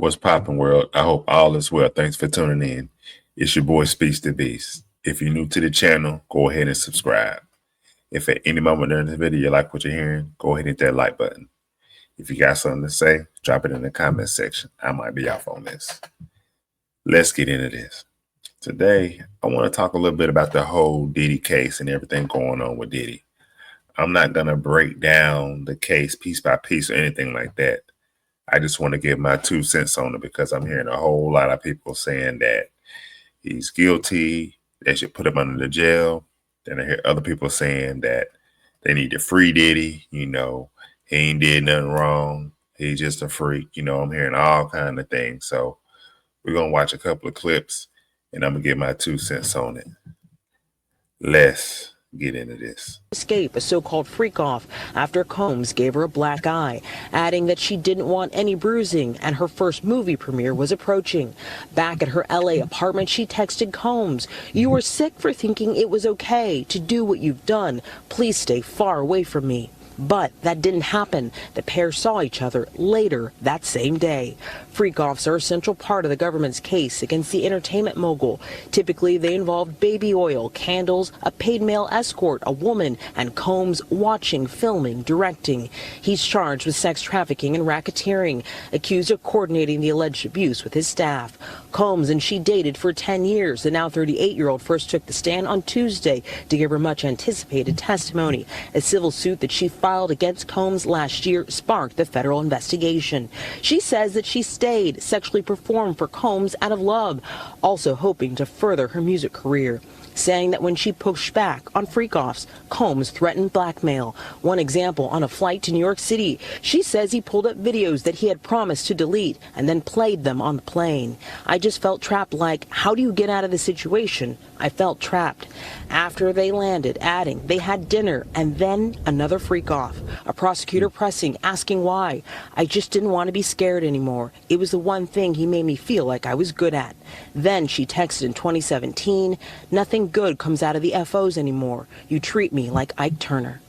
What's poppin', world? I hope all is well. Thanks for tuning in. It's your boy Speaks the Beast. If you're new to the channel, go ahead and subscribe. If at any moment during this video you like what you're hearing, go ahead and hit that like button. If you got something to say, drop it in the comment section. I might be off on this. Let's get into this. Today, I want to talk a little bit about the whole Diddy case and everything going on with Diddy. I'm not going to break down the case piece by piece or anything like that. I just want to give my 2 cents on it because I'm hearing a whole lot of people saying that he's guilty, they should put him under the jail. Then I hear other people saying that they need to free Diddy. He ain't did nothing wrong. He's just a freak. I'm hearing all kind of things. So we're going to watch a couple of clips and I'm going to give my 2 cents on it. Let's get into this. Escape a so-called freak-off after Combs gave her a black eye, adding that she didn't want any bruising and her first movie premiere was approaching. Back at her LA apartment, she texted Combs, "You were sick for thinking it was okay to do what you've done. Please stay far away from me." But that didn't happen. The pair saw each other later that same day. Freak-offs are a central part of the government's case against the entertainment mogul. Typically, they involve baby oil, candles, a paid male escort, a woman, and Combs watching, filming, directing. He's charged with sex trafficking and racketeering, accused of coordinating the alleged abuse with his staff. Combs and she dated for 10 years. The now 38-year-old first took the stand on Tuesday to give her much-anticipated testimony. A civil suit that she filed against Combs last year sparked the federal investigation. She says that she stayed, sexually performed for Combs out of love, also hoping to further her music career, saying that when she pushed back on freak-offs, Combs threatened blackmail. One example, on a flight to New York City, she says he pulled up videos that he had promised to delete and then played them on the plane. "I just felt trapped, like, how do you get out of the situation? I felt trapped." After they landed, adding they had dinner and then another freak-off. A prosecutor pressing, asking why. "I just didn't want to be scared anymore. It was the one thing he made me feel like I was good at." Then she texted in 2017, "Nothing good comes out of the FOs anymore. You treat me like Ike Turner."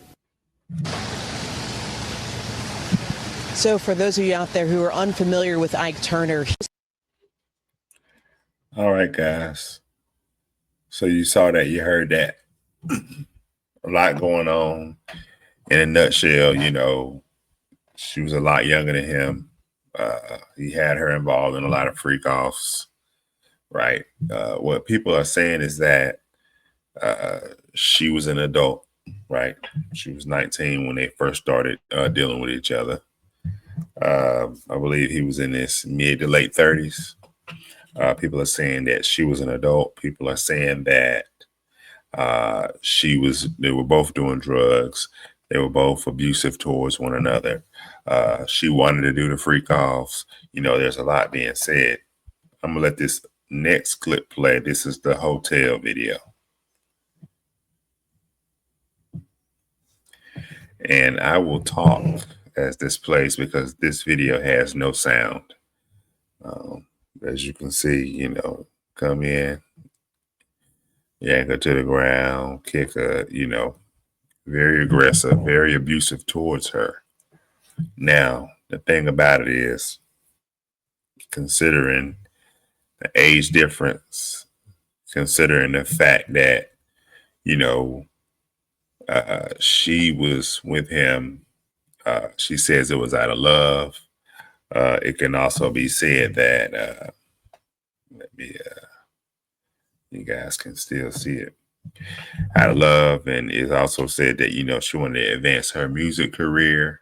So for those of you out there who are unfamiliar with Ike Turner. All right, guys. So you saw that, you heard that. A lot going on. In a nutshell, she was a lot younger than him. He had her involved in a lot of freak-offs, right? What people are saying is that she was an adult, right? She was 19 when they first started dealing with each other. I believe he was in his mid to late 30s. People are saying that she was an adult. People are saying that they were both doing drugs. They were both abusive towards one another. She wanted to do the freak-offs. There's a lot being said. I'm gonna let this next clip play. This is the hotel video. And I will talk as this plays because this video has no sound. As you can see, come in, yank her to the ground, kick her, very aggressive, very abusive towards her. Now, the thing about it is, considering the age difference, considering the fact that, she was with him, she says it was out of love. It can also be said that, you guys can still see it, out of love. And it's also said that, she wanted to advance her music career,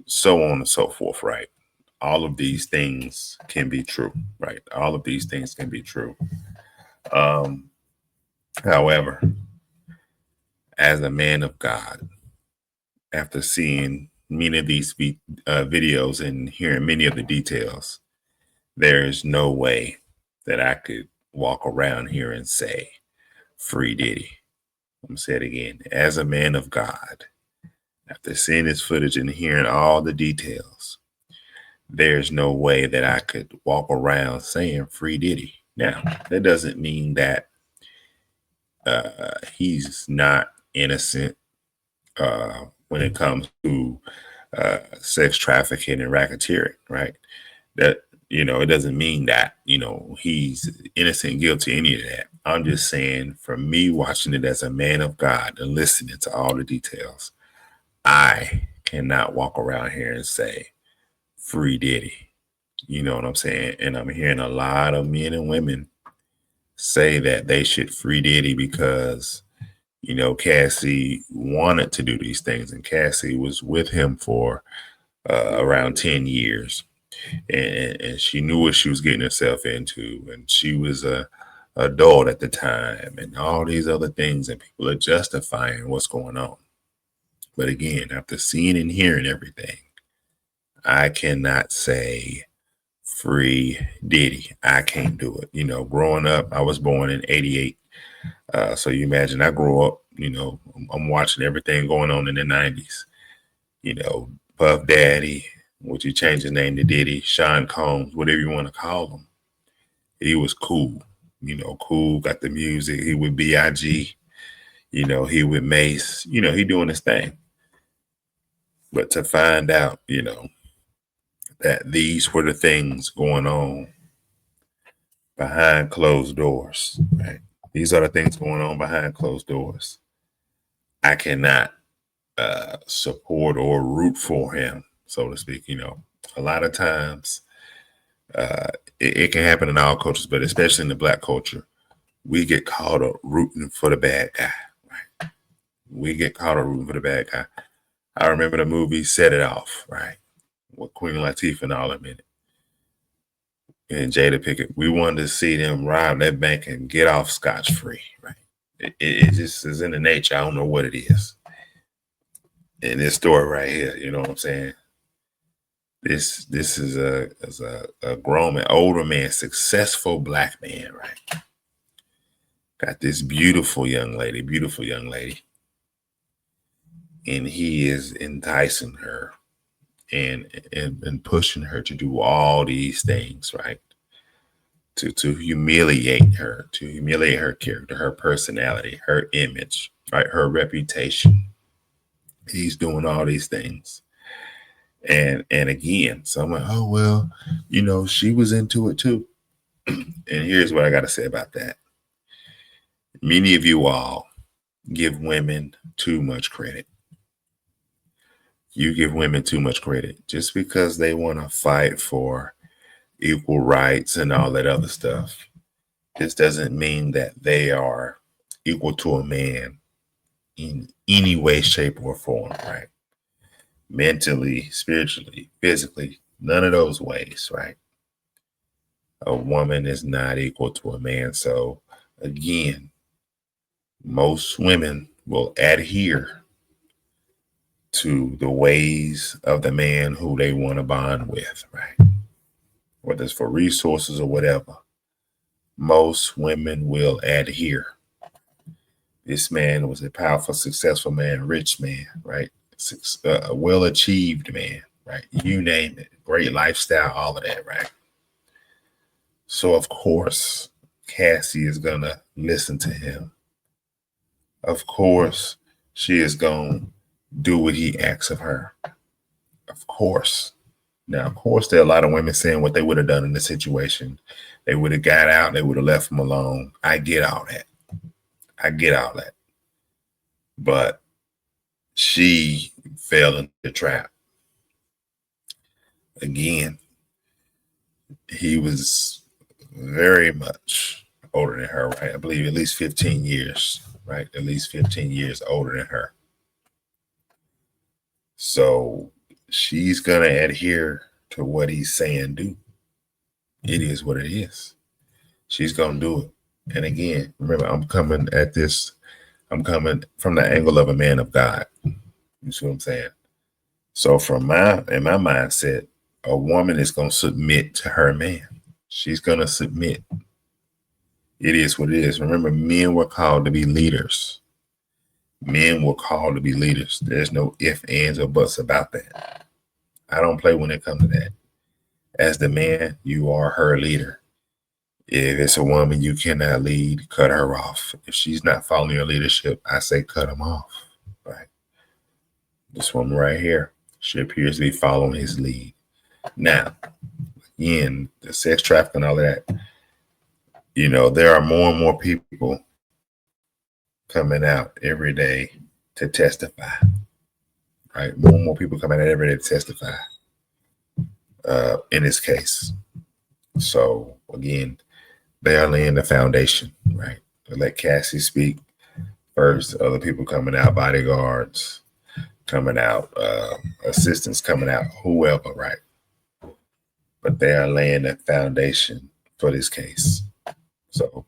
so on and so forth, right? All of these things can be true, right? All of these things can be true. However, as a man of God, after seeing many of these videos and hearing many of the details, there is no way that I could walk around here and say, free Diddy. I'm going to say it again. As a man of God, after seeing this footage and hearing all the details, there's no way that I could walk around saying free Diddy. Now, that doesn't mean that he's not innocent when it comes to sex trafficking and racketeering, right? That, it doesn't mean that, he's innocent, guilty, any of that. I'm just saying, for me watching it as a man of God and listening to all the details, I cannot walk around here and say, free Diddy. You know what I'm saying? And I'm hearing a lot of men and women say that they should free Diddy because, Cassie wanted to do these things, and Cassie was with him for around 10 years. And she knew what she was getting herself into, and she was a adult at the time, and all these other things, and people are justifying what's going on. But again, after seeing and hearing everything, I cannot say free Diddy. I can't do it. Growing up, I was born in '88. So you imagine I grew up, I'm watching everything going on in the '90s. Puff Daddy, would you change his name to Diddy, Sean Combs, whatever you want to call him. He was cool, cool, got the music. He with B.I.G., he with Mace, he doing his thing. But to find out, that these were the things going on behind closed doors, right? These are the things going on behind closed doors. I cannot support or root for him, so to speak. A lot of times it can happen in all cultures, but especially in the Black culture, we get caught up rooting for the bad guy. Right? We get caught up rooting for the bad guy. I remember the movie Set It Off, right? With Queen Latifah and all them in it. And Jada Pickett, we wanted to see them rob that bank and get off scotch-free, right? It just is in the nature. I don't know what it is. In this story right here, you know what I'm saying? This is a grown man, older man, successful Black man, right? Got this beautiful young lady, and he is enticing her and pushing her to do all these things, right? To humiliate her character, her personality, her image, right? Her reputation. He's doing all these things. And again, so I'm like, oh, well, she was into it too. And here's what I got to say about that. Many of you all give women too much credit. You give women too much credit just because they want to fight for equal rights and all that other stuff. This doesn't mean that they are equal to a man in any way, shape, or form, right? Mentally, spiritually, physically, none of those ways, right? A woman is not equal to a man. So again, most women will adhere to the ways of the man who they want to bond with, right? Whether it's for resources or whatever. Most women will adhere. This man was a powerful, successful man, rich man, right? A well-achieved man, right? You name it. Great lifestyle, all of that, right? So, of course, Cassie is going to listen to him. Of course, she is going to do what he asks of her. Of course. Now, of course, there are a lot of women saying what they would have done in the situation. They would have got out. They would have left him alone. I get all that. But she fell into the trap. Again, he was very much older than her, right? I believe at least 15 years, right? At least 15 years older than her. So she's going to adhere to what he's saying do. It is what it is. She's going to do it. And again, remember, I'm coming from the angle of a man of God. You see what I'm saying? So in my mindset, a woman is going to submit to her man. She's going to submit. It is what it is. Remember, men were called to be leaders. Men were called to be leaders. There's no ifs, ands, or buts about that. I don't play when it comes to that. As the man, you are her leader. If it's a woman you cannot lead, cut her off. If she's not following your leadership, I say cut him off. Right? This woman right here, she appears to be following his lead. Now, again, the sex trafficking, all of that, there are more and more people coming out every day to testify, right? More and more people coming out every day to testify in this case. So again, they are laying the foundation, right? They let Cassie speak first, other people coming out, bodyguards coming out, assistants coming out, whoever, right? But they are laying the foundation for this case. So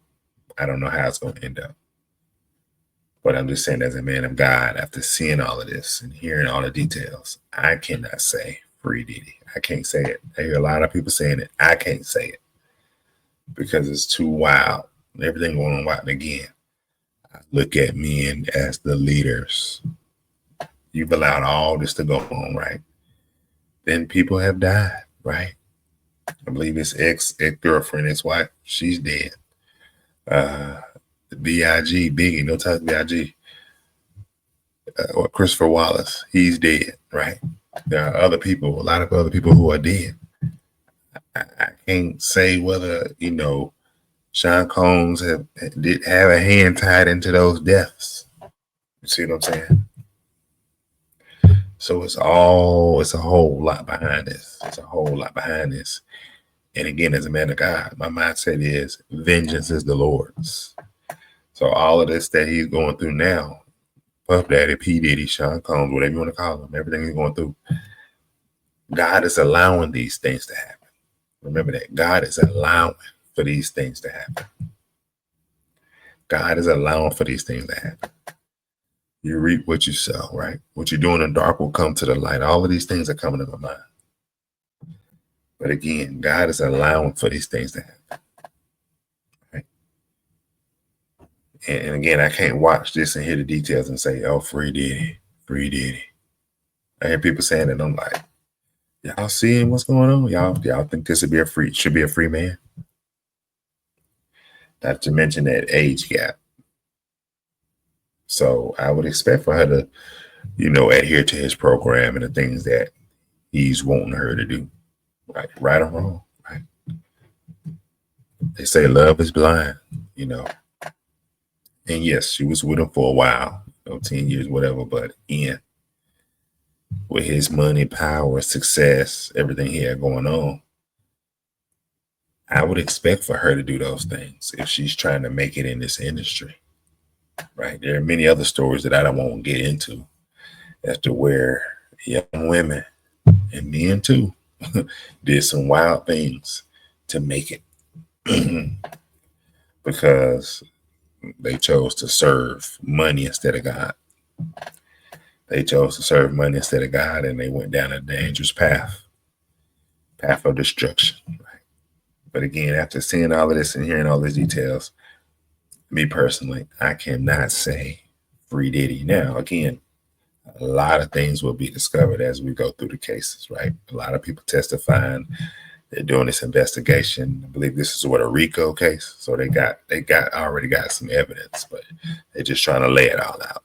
I don't know how it's going to end up. But I'm just saying, as a man of God, after seeing all of this and hearing all the details, I cannot say free Diddy. I can't say it. I hear a lot of people saying it. I can't say it because it's too wild. Everything going on wild. And again, I look at men as the leaders. You've allowed all this to go on, right? Then people have died, right? I believe his ex-girlfriend, his wife, she's dead. B.I.G., Biggie, no ties to B.I.G., or Christopher Wallace, he's dead, right? There are other people, a lot of other people who are dead. I can't say whether, Sean Combs did have a hand tied into those deaths. You see what I'm saying? So it's a whole lot behind this. It's a whole lot behind this. And again, as a man of God, my mindset is vengeance is the Lord's. So all of this that he's going through now, Puff Daddy, P. Diddy, Sean Combs, whatever you want to call him, everything he's going through, God is allowing these things to happen. Remember that. God is allowing for these things to happen. God is allowing for these things to happen. You reap what you sow, right? What you do in the dark will come to the light. All of these things are coming to my mind. But again, God is allowing for these things to happen. Right? And again, I can't watch this and hear the details and say, oh, free Diddy, free Diddy. I hear people saying it, and I'm like, y'all seeing what's going on? Y'all think this should be a free man? Not to mention that age gap. So I would expect for her to, adhere to his program and the things that he's wanting her to do. Right or wrong, right? They say love is blind, And yes, she was with him for a while, 10 years, whatever. But again, with his money, power, success, everything he had going on, I would expect for her to do those things if she's trying to make it in this industry, right? There are many other stories that I don't want to get into as to where young women and men too did some wild things to make it because they chose to serve money instead of God. They chose to serve money instead of God, and they went down a dangerous path of destruction. Right? But again, after seeing all of this and hearing all these details, me personally, I cannot say free Diddy. Now, again, a lot of things will be discovered as we go through the cases, right? A lot of people testifying. They're doing this investigation. I believe this is what a RICO case. So they already got some evidence, but they're just trying to lay it all out.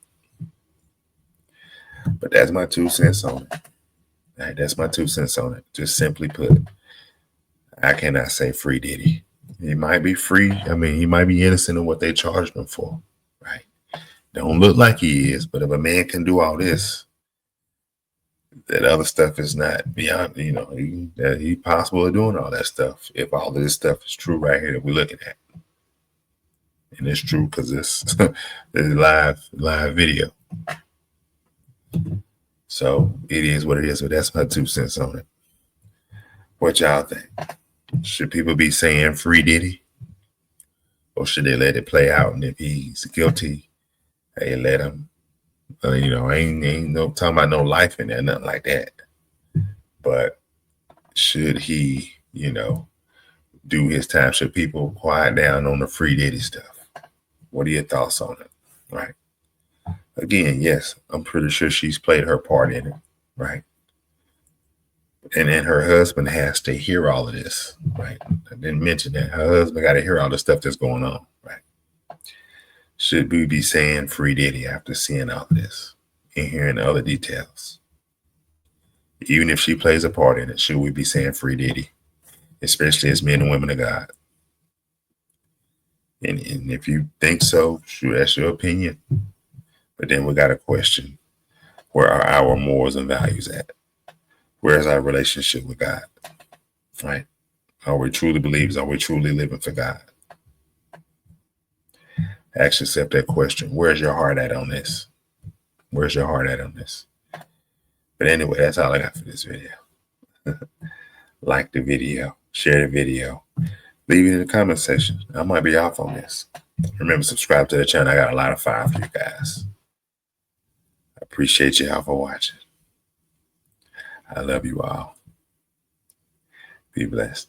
But that's my 2 cents on it. Right, that's my 2 cents on it. Just simply put, I cannot say free Diddy. He might be free. I mean, he might be innocent of what they charged him for, right? Don't look like he is, but if a man can do all this, that other stuff is not beyond, he's possible of doing all that stuff. If all of this stuff is true right here that we're looking at. And it's true because it's live video. So it is what it is. But that's my 2 cents on it. What y'all think? Should people be saying free Diddy? Or should they let it play out? And if he's guilty, hey, let him. Ain't no talking about no life in there, nothing like that. But should he, do his time? Should people quiet down on the free Diddy stuff? What are your thoughts on it? Right. Again, yes, I'm pretty sure she's played her part in it, right? And then her husband has to hear all of this, right? I didn't mention that. Her husband got to hear all the stuff that's going on, right? Should we be saying free Diddy after seeing all of this and hearing the other details? Even if she plays a part in it, should we be saying free Diddy? especially as men and women of God. And if you think so, sure, that's your opinion. But then we got to question, where are our morals and values at? Where's our relationship with God? Right? Are we truly believers? Are we truly living for God? Ask yourself that question. Where's your heart at on this? Where's your heart at on this? But anyway, that's all I got for this video. Like the video, share the video, leave it in the comment section. I might be off on this. Remember, subscribe to the channel. I got a lot of fire for you guys. I appreciate y'all for watching. I love you all. Be blessed.